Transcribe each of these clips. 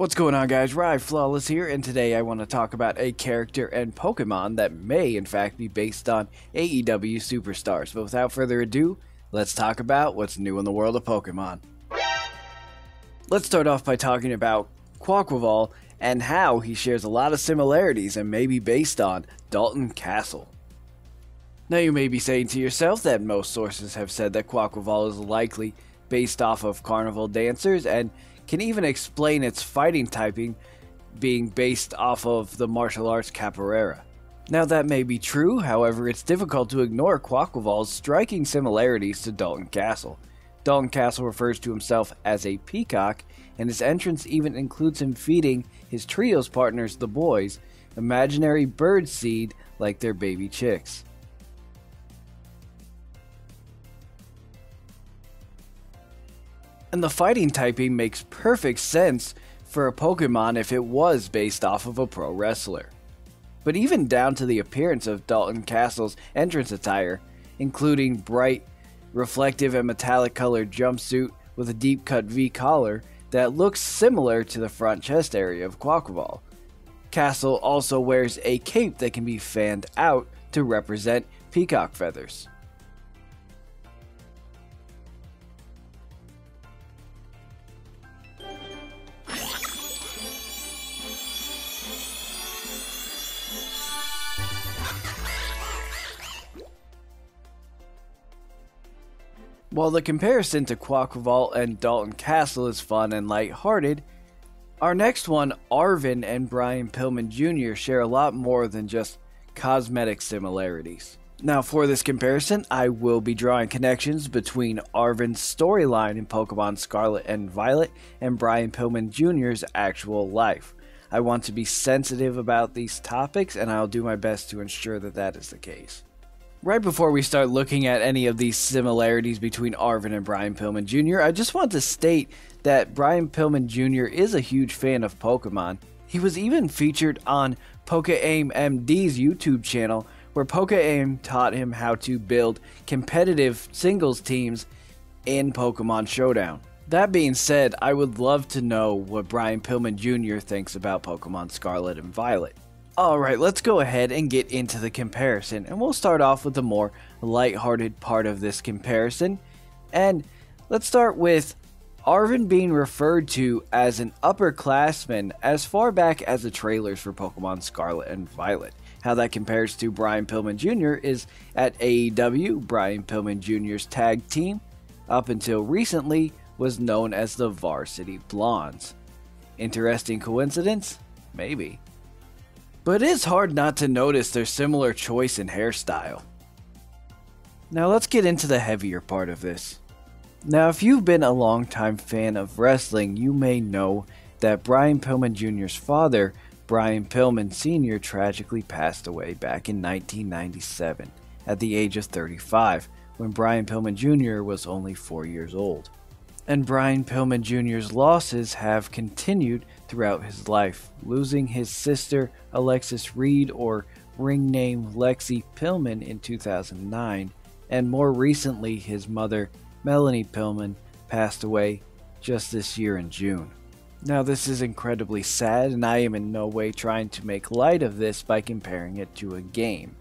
What's going on, guys? Rye Flawless here, and today I want to talk about a character and Pokemon that may in fact be based on AEW superstars. But without further ado, let's talk about what's new in the world of Pokemon. Let's start off by talking about Quaquaval and how he shares a lot of similarities and may be based on Dalton Castle. Now you may be saying to yourself that most sources have said that Quaquaval is likely based off of carnival dancers and can even explain its fighting typing being based off of the martial arts capoeira. Now that may be true, however it's difficult to ignore Quaquaval's striking similarities to Dalton Castle. Dalton Castle refers to himself as a peacock, and his entrance even includes him feeding his trio's partners, the boys, imaginary bird seed like their baby chicks. And the fighting typing makes perfect sense for a Pokemon if it was based off of a pro wrestler. But even down to the appearance of Dalton Castle's entrance attire, including bright, reflective and metallic colored jumpsuit with a deep cut V collar that looks similar to the front chest area of Quaquaval. Castle also wears a cape that can be fanned out to represent peacock feathers. While the comparison to Quaquaval and Dalton Castle is fun and lighthearted, our next one, Arven and Brian Pillman Jr. share a lot more than just cosmetic similarities. Now for this comparison, I will be drawing connections between Arven's storyline in Pokemon Scarlet and Violet and Brian Pillman Jr.'s actual life. I want to be sensitive about these topics, and I'll do my best to ensure that that is the case. Right before we start looking at any of these similarities between Arven and Brian Pillman Jr., I just want to state that Brian Pillman Jr. is a huge fan of Pokemon. He was even featured on PokeAim MD's YouTube channel, where PokeAim taught him how to build competitive singles teams in Pokemon Showdown. That being said, I would love to know what Brian Pillman Jr. thinks about Pokemon Scarlet and Violet. Alright, let's go ahead and get into the comparison, and we'll start off with the more lighthearted part of this comparison. And let's start with Arven being referred to as an upperclassman as far back as the trailers for Pokemon Scarlet and Violet. How that compares to Brian Pillman Jr. is at AEW, Brian Pillman Jr.'s tag team, up until recently, was known as the Varsity Blondes. Interesting coincidence? Maybe. But it is hard not to notice their similar choice in hairstyle. Now let's get into the heavier part of this. Now if you've been a longtime fan of wrestling, you may know that Brian Pillman Jr.'s father, Brian Pillman Sr., tragically passed away back in 1997 at the age of 35, when Brian Pillman Jr. was only 4 years old. And Brian Pillman Jr.'s losses have continued throughout his life, losing his sister Alexis Reed, or ring name Lexi Pillman, in 2009, and more recently his mother Melanie Pillman passed away just this year in June. Now this is incredibly sad, and I am in no way trying to make light of this by comparing it to a game.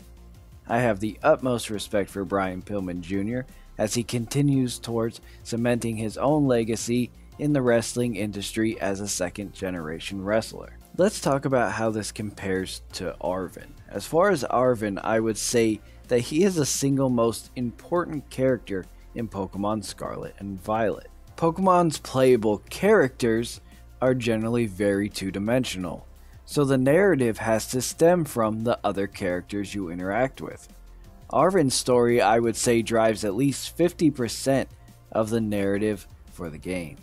I have the utmost respect for Brian Pillman Jr. as he continues towards cementing his own legacy in the wrestling industry as a second-generation wrestler. Let's talk about how this compares to Arven. As far as Arven, I would say that he is the single most important character in Pokemon Scarlet and Violet. Pokemon's playable characters are generally very two-dimensional, so the narrative has to stem from the other characters you interact with. Arven's story, I would say, drives at least 50% of the narrative for the game.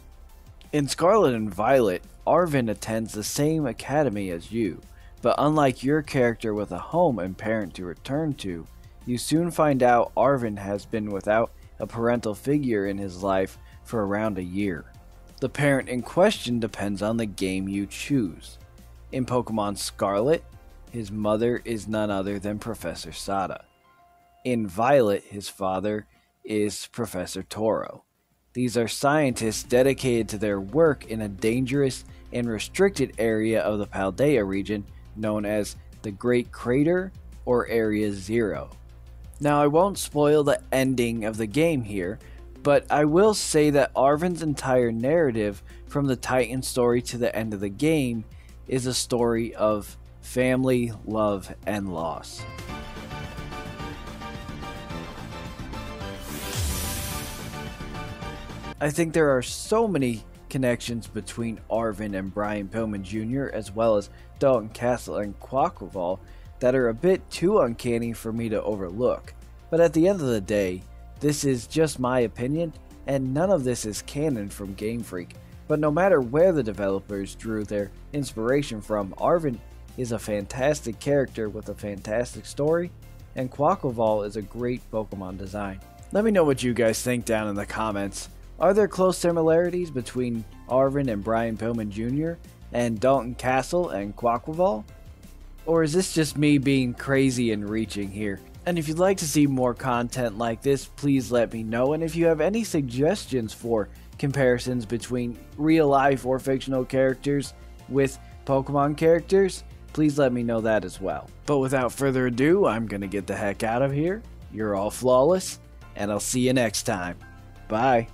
In Scarlet and Violet, Arven attends the same academy as you, but unlike your character with a home and parent to return to, you soon find out Arven has been without a parental figure in his life for around a year. The parent in question depends on the game you choose. In Pokemon Scarlet, his mother is none other than Professor Sada. In Violet, his father is Professor Toro. These are scientists dedicated to their work in a dangerous and restricted area of the Paldea region known as the Great Crater or Area Zero. Now, I won't spoil the ending of the game here, but I will say that Arven's entire narrative from the Titan story to the end of the game is a story of family, love, and loss. I think there are so many connections between Arven and Brian Pillman Jr. as well as Dalton Castle and Quaquaval that are a bit too uncanny for me to overlook. But at the end of the day, this is just my opinion, and none of this is canon from Game Freak. But no matter where the developers drew their inspiration from, Arven is a fantastic character with a fantastic story, and Quaquaval is a great Pokemon design. Let me know what you guys think down in the comments. Are there close similarities between Arven and Brian Pillman Jr. and Dalton Castle and Quaquaval? Or is this just me being crazy and reaching here? And if you'd like to see more content like this, please let me know. And if you have any suggestions for comparisons between real life or fictional characters with Pokemon characters, please let me know that as well. But without further ado, I'm gonna get the heck out of here. You're all flawless, and I'll see you next time. Bye.